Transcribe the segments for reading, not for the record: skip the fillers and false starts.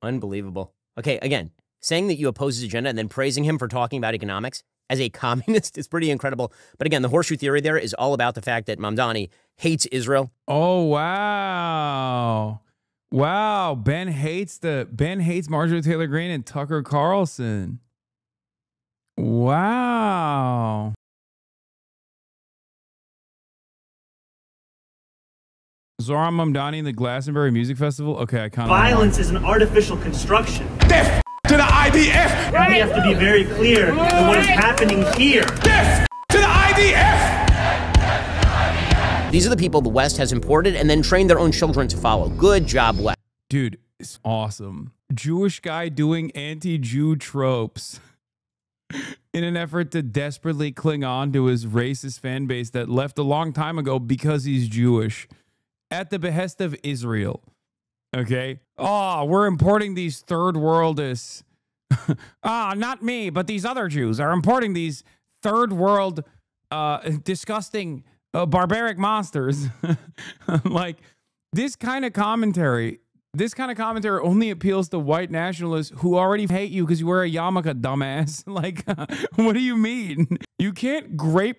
Unbelievable. Okay, again, saying that you oppose his agenda and then praising him for talking about economics as a communist is pretty incredible. But again, the horseshoe theory there is all about the fact that Mamdani hates Israel. Oh, wow. Wow. Ben hates Marjorie Taylor Greene and Tucker Carlson. Wow. Zohran Mamdani and the Glastonbury Music Festival. Okay, I kind of violence is an artificial construction. Death to the IDF. And we have to be very clear that what is happening here. Death to the IDF. These are the people the West has imported and then trained their own children to follow. Good job, West. Dude, it's awesome. Jewish guy doing anti-Jew tropes in an effort to desperately cling on to his racist fan base that left a long time ago because he's Jewish. At the behest of Israel. Okay? Oh, we're importing these third worldists. Not me, but these other Jews are importing these third world disgusting barbaric monsters. Like, this kind of commentary only appeals to white nationalists who already hate you because you wear a yarmulke, dumbass. Like, what do you mean? You can't great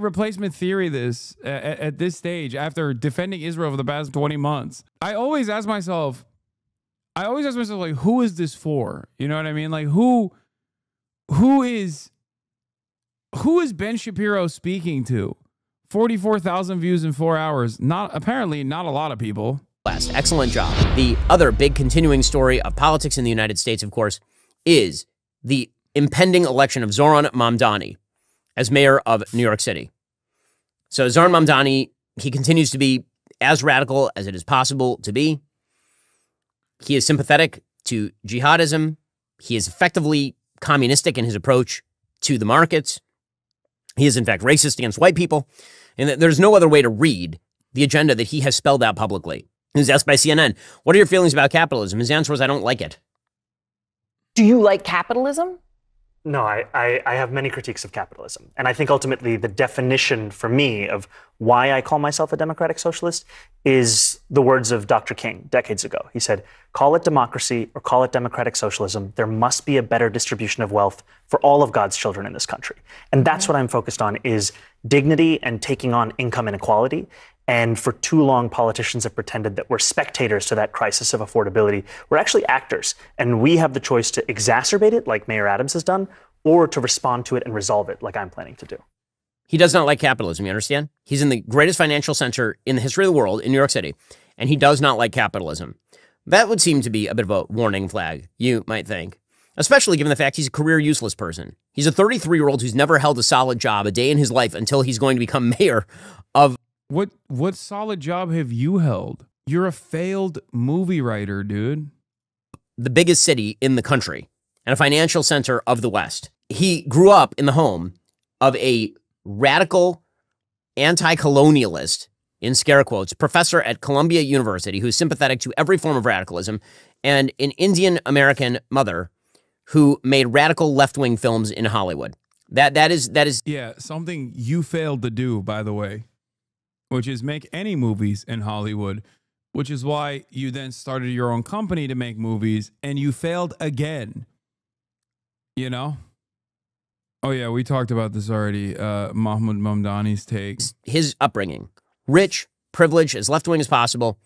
replacement theory this at this stage after defending Israel for the past 20 months. I always ask myself, like, who is this for? You know what I mean? Like, who is Ben Shapiro speaking to? 44,000 views in 4 hours. Apparently not a lot of people. Excellent job. The other big continuing story of politics in the United States, of course, is the impending election of Zohran Mamdani as mayor of New York City. So Zohran Mamdani, he continues to be as radical as it is possible to be. He is sympathetic to jihadism. He is effectively communistic in his approach to the markets. He is, in fact, racist against white people. And there's no other way to read the agenda that he has spelled out publicly. He was asked by CNN, what are your feelings about capitalism? His answer was, I don't like it. Do you like capitalism? No, I have many critiques of capitalism. And I think ultimately the definition for me of why I call myself a democratic socialist is the words of Dr. King decades ago. He said, call it democracy or call it democratic socialism. There must be a better distribution of wealth for all of God's children in this country. And that's what I'm focused on, is dignity and taking on income inequality. And for too long, politicians have pretended that we're spectators to that crisis of affordability. We're actually actors, and we have the choice to exacerbate it, like Mayor Adams has done, or to respond to it and resolve it, like I'm planning to do. He does not like capitalism, you understand? He's in the greatest financial center in the history of the world, in New York City, and he does not like capitalism. That would seem to be a bit of a warning flag, you might think, especially given the fact he's a career useless person. He's a 33-year-old who's never held a solid job a day in his life until he's going to become mayor of... What solid job have you held? You're a failed movie writer, dude. The biggest city in the country and a financial center of the West. He grew up in the home of a radical anti-colonialist, in scare quotes, professor at Columbia University who's sympathetic to every form of radicalism, and an Indian-American mother who made radical left-wing films in Hollywood. That is yeah, something you failed to do, by the way, which is make any movies in Hollywood, which is why you then started your own company to make movies, and you failed again. You know? Oh, yeah, we talked about this already. Mahmoud Mamdani's take. His upbringing. Rich, privileged, as left-wing as possible,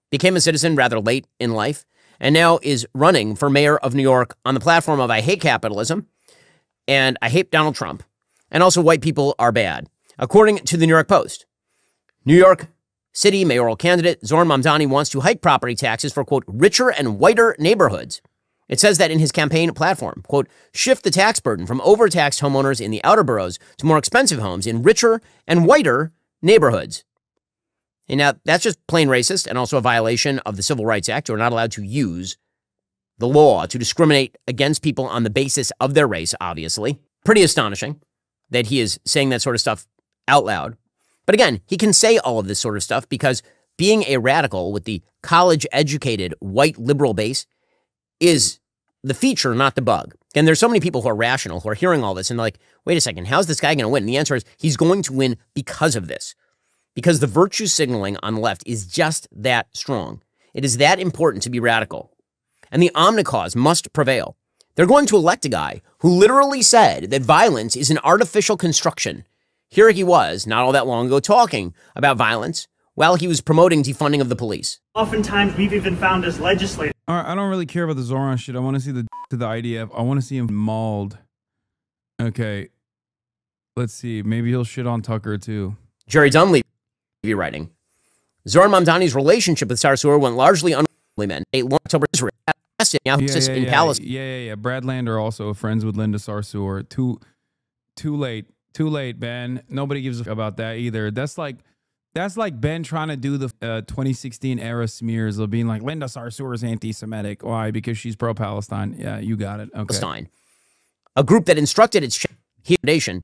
became a citizen rather late in life, and now is running for mayor of New York on the platform of I hate capitalism, and I hate Donald Trump, and also white people are bad. According to the New York Post, New York City mayoral candidate Zohran Mamdani wants to hike property taxes for, quote, richer and whiter neighborhoods. It says that in his campaign platform, quote, shift the tax burden from overtaxed homeowners in the outer boroughs to more expensive homes in richer and whiter neighborhoods. And now that's just plain racist and also a violation of the Civil Rights Act. You're not allowed to use the law to discriminate against people on the basis of their race, obviously. Pretty astonishing that he is saying that sort of stuff out loud. But again, he can say all of this sort of stuff because being a radical with the college-educated white liberal base is the feature, not the bug. And there's so many people who are rational, who are hearing all this and they're like, wait a second, how's this guy going to win? And the answer is he's going to win because of this. Because the virtue signaling on the left is just that strong. It is that important to be radical. And the omnicause must prevail. They're going to elect a guy who literally said that violence is an artificial construction. Here he was, not all that long ago, talking about violence while he was promoting defunding of the police. Oftentimes, we've even found as legislators. All right, I don't really care about the Zohran shit. I want to see the to the IDF. I want to see him mauled. Okay. Let's see. Maybe he'll shit on Tucker too. Jerry Dunleavy writing, Zohran Mamdani's relationship with Sarsour went largely unmen. A long October Israel in Palestine. Yeah. Brad Lander also friends with Linda Sarsour. Too late, Ben. Nobody gives a fuck about that either. That's like Ben trying to do the 2016 era smears of being like Linda Sarsour is anti-Semitic. Why? Because she's pro-Palestine. Yeah, you got it. Okay. Palestine, a group that instructed its nation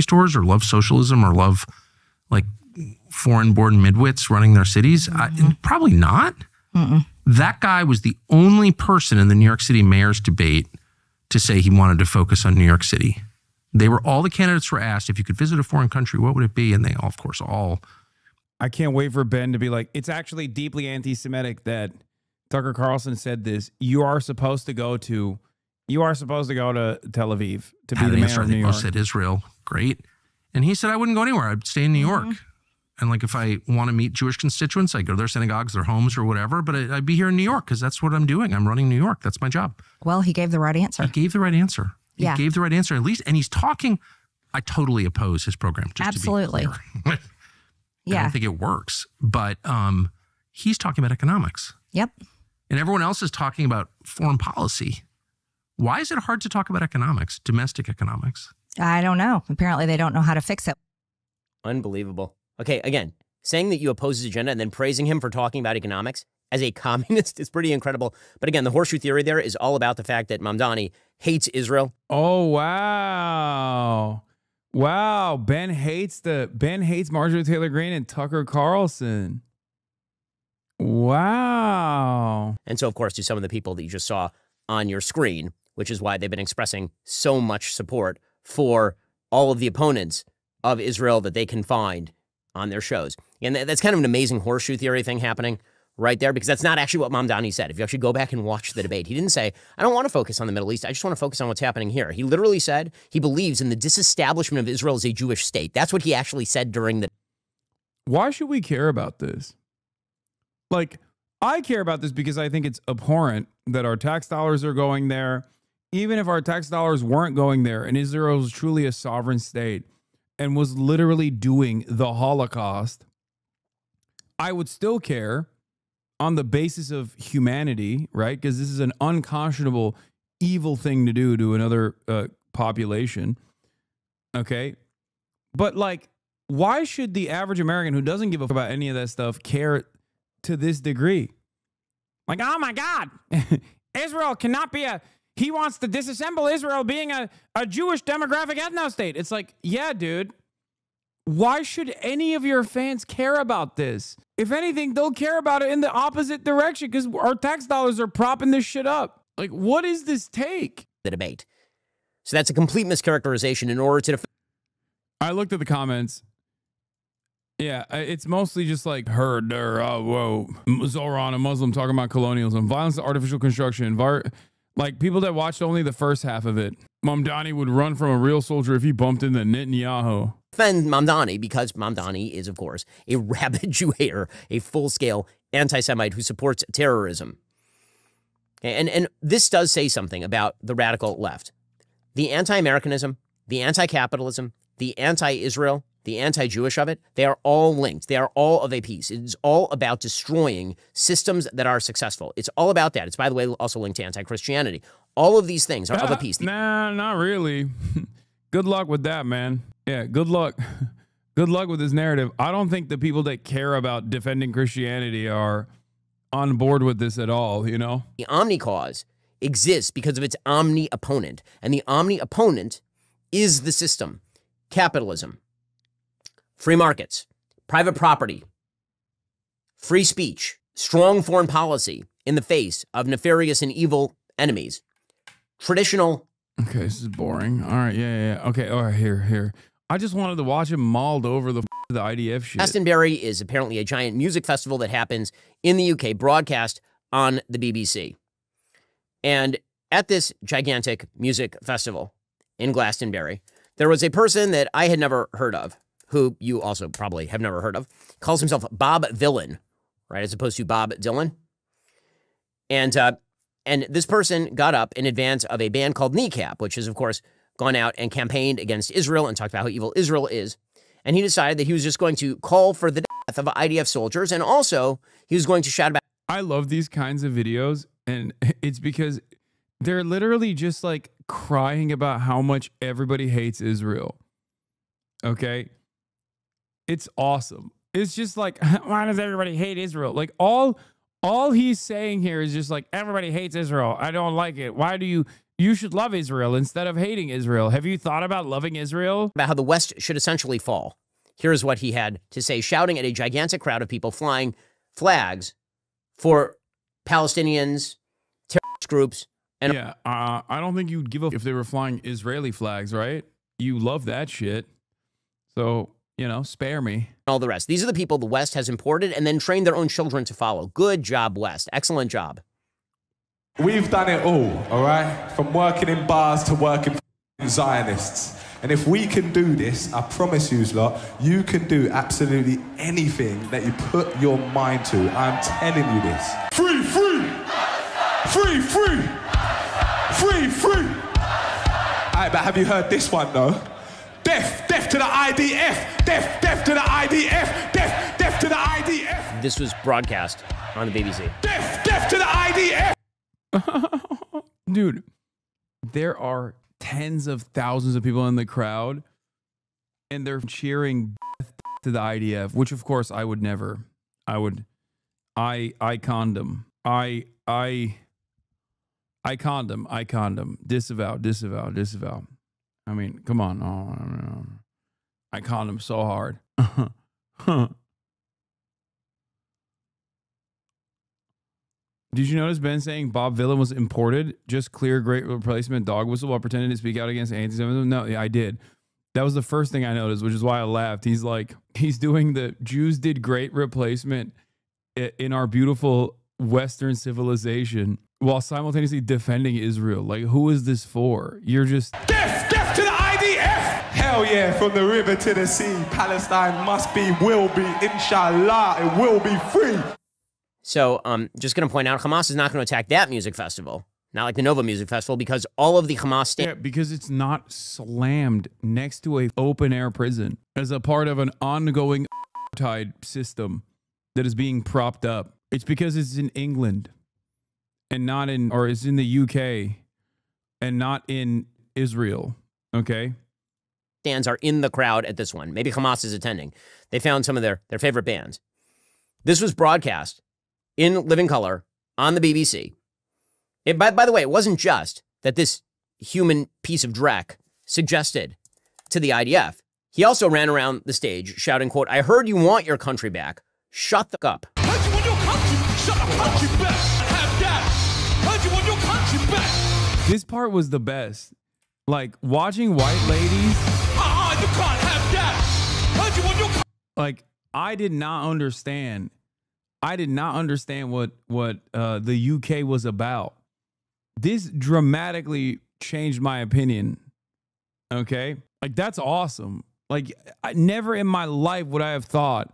stores or love socialism or love like foreign-born midwits running their cities? Probably not. That guy was the only person in the New York City mayor's debate to say he wanted to focus on New York City. All the candidates were asked, if you could visit a foreign country, what would it be? And they all, of course, I can't wait for Ben to be like, it's actually deeply anti-Semitic that Tucker Carlson said this. You are supposed to go to Tel Aviv to be the mayor of New York. Said Israel, great. And he said, I wouldn't go anywhere. I'd stay in New York. And like, if I want to meet Jewish constituents, I go to their synagogues, their homes or whatever, but I'd be here in New York because that's what I'm doing. I'm running New York. That's my job. Well, he gave the right answer. He gave the right answer. He gave the right answer at least. And he's talking, I totally oppose his program. Just absolutely. To be clear. I don't think it works, but he's talking about economics. Yep. And everyone else is talking about foreign policy. Why is it hard to talk about economics, domestic economics? I don't know. Apparently they don't know how to fix it. Unbelievable. Okay, again, saying that you oppose his agenda and then praising him for talking about economics as a communist is pretty incredible. But again, the horseshoe theory there is all about the fact that Mamdani hates Israel. Oh, wow. Wow. Ben hates Marjorie Taylor Greene and Tucker Carlson. Wow. And so, of course, to some of the people that you just saw on your screen, which is why they've been expressing so much support for all of the opponents of Israel that they can find on their shows. And that's kind of an amazing horseshoe theory thing happening right there, because that's not actually what Mamdani said. If you actually go back and watch the debate, he didn't say, I don't want to focus on the Middle East. I just want to focus on what's happening here. He literally said he believes in the disestablishment of Israel as a Jewish state. That's what he actually said during the... Why should we care about this? Like, I care about this because I think it's abhorrent that our tax dollars are going there. Even if our tax dollars weren't going there and Israel was truly a sovereign state and was literally doing the Holocaust, I would still care on the basis of humanity, right? Because this is an unconscionable, evil thing to do to another population, okay? But, like, why should the average American who doesn't give a fuck about any of that stuff care to this degree? Like, oh my God, Israel cannot be he wants to disassemble Israel being a Jewish demographic ethno-state. It's like, yeah, dude, why should any of your fans care about this? If anything, they'll care about it in the opposite direction because our tax dollars are propping this shit up. Like, what is this take? The debate. So that's a complete mischaracterization in order to... I looked at the comments. Yeah, it's mostly just like heard there. Oh, whoa, Zohran, a Muslim talking about colonialism, violence, artificial construction, like people that watched only the first half of it. Mamdani would run from a real soldier if he bumped into Netanyahu. Defend Mamdani because Mamdani is, of course, a rabid Jew hater, a full-scale anti-Semite who supports terrorism. And this does say something about the radical left. The anti-Americanism, the anti-capitalism, the anti-Israel, the anti-Jewish of it, they are all linked. They are all of a piece. It is all about destroying systems that are successful. It's all about that. It's, by the way, also linked to anti-Christianity. All of these things are of a piece. Nah, not really. Good luck with that, man. Yeah, good luck. Good luck with this narrative. I don't think the people that care about defending Christianity are on board with this at all, you know? The omni-cause exists because of its omni-opponent. And the omni-opponent is the system. Capitalism. Free markets, private property, free speech, strong foreign policy in the face of nefarious and evil enemies. Traditional. Okay, this is boring. All right, yeah. Okay, all right, here. I just wanted to watch him mauled over the IDF shit. Glastonbury is apparently a giant music festival that happens in the UK, broadcast on the BBC. And at this gigantic music festival in Glastonbury, there was a person that I had never heard of, who you also probably have never heard of, calls himself Bob Villain, right, as opposed to Bob Dylan. And this person got up in advance of a band called Kneecap, which has, of course, gone out and campaigned against Israel and talked about how evil Israel is. And he decided that he was just going to call for the death of IDF soldiers, and also he was going to shout about... I love these kinds of videos, and it's because they're literally just like crying about how much everybody hates Israel. Okay? It's awesome. It's just like, why does everybody hate Israel? Like all he's saying here is just like, everybody hates Israel. I don't like it. Why do you should love Israel instead of hating Israel. Have you thought about loving Israel? About how the West should essentially fall. Here's what he had to say, shouting at a gigantic crowd of people flying flags for Palestinians, terrorist groups. And yeah, I don't think you'd give up if they were flying Israeli flags, right? You love that shit. So, you know, spare me. all the rest. These are the people the West has imported and then trained their own children to follow. Good job, West. Excellent job. We've done it all right? From working in bars to working for Zionists. And if we can do this, I promise you, lot, you can do absolutely anything that you put your mind to. I'm telling you this. Free, free! Free, free! Free, free! Alright, but have you heard this one, though? Death, death to the IDF! Death, death to the IDF! Death, death to the IDF! This was broadcast on the BBC. Death, death to the IDF! Dude, there are tens of thousands of people in the crowd and they're cheering death to the IDF, which of course I would never. I condom. I condom. Disavow. I mean, come on. Oh, I condom so hard. Did you notice Ben saying Bob Villain was imported? Just clear great replacement dog whistle while pretending to speak out against anti-Semitism? No, I did. That was the first thing I noticed, which is why I laughed. He's like, he's doing the Jews did great replacement in our beautiful Western civilization while simultaneously defending Israel. Like, who is this for? You're just... Death! Death to the IDF! Hell yeah, from the river to the sea, Palestine must be, will be, inshallah, it will be free. So, just going to point out, Hamas is not going to attack that music festival, not like the Nova Music Festival, because all of the Hamas... Yeah, because it's not slammed next to a open-air prison as a part of an ongoing apartheid system that is being propped up. It's because it's in England and not in, or it's in the UK and not in Israel, okay? Stands are in the crowd at this one. Maybe Hamas is attending. They found some of their favorite bands. This was broadcast in living color on the BBC. By the way, it wasn't just that this human piece of dreck suggested to the IDF. He also ran around the stage shouting, quote, "I heard you want your country back. Shut the up." Heard you want your country, shut the country back. Have that. Heard you want your country back. This part was the best. Like, watching white ladies. You can't have that. Heard you want your country. Like, I did not understand what the UK was about. This dramatically changed my opinion. Okay? Like, that's awesome. Like, never in my life would I have thought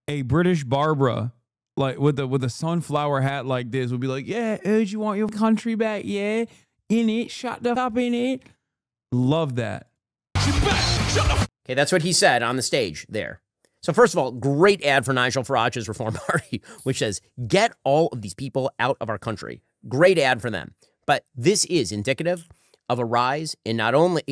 a British Barbara, like with a sunflower hat like this, would be like, "Yeah, heard you want your country back, yeah? In it, shut the up in it." Love that. Okay, that's what he said on the stage there. So first of all, great ad for Nigel Farage's Reform Party, which says, get all of these people out of our country. Great ad for them. But this is indicative of a rise in not only,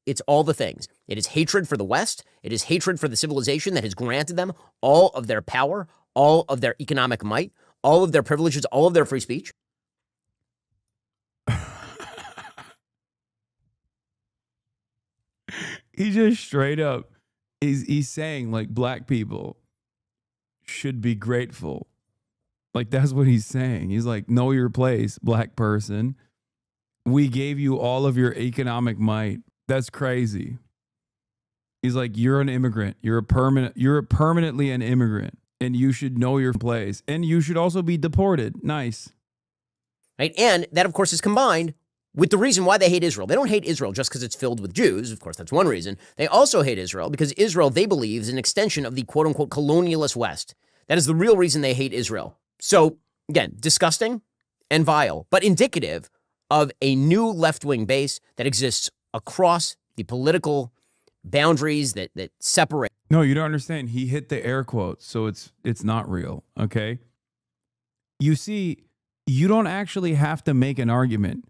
it's all the things. It is hatred for the West. It is hatred for the civilization that has granted them all of their power, all of their economic might, all of their privileges, all of their free speech. He just straight up, he's saying, like, black people should be grateful. Like, that's what he's saying. He's like, know your place, black person. We gave you all of your economic might. That's crazy. He's like, you're an immigrant. You're permanently an immigrant, and you should know your place. And you should also be deported. Nice. Right? And that, of course, is combined with the reason why they hate Israel. They don't hate Israel just because it's filled with Jews. Of course, that's one reason. They also hate Israel because Israel, they believe, is an extension of the quote-unquote colonialist West. That is the real reason they hate Israel. So, again, disgusting and vile, but indicative of a new left-wing base that exists across the political boundaries that separate. No, you don't understand. He hit the air quotes, so it's not real, okay? You see, you don't actually have to make an argument.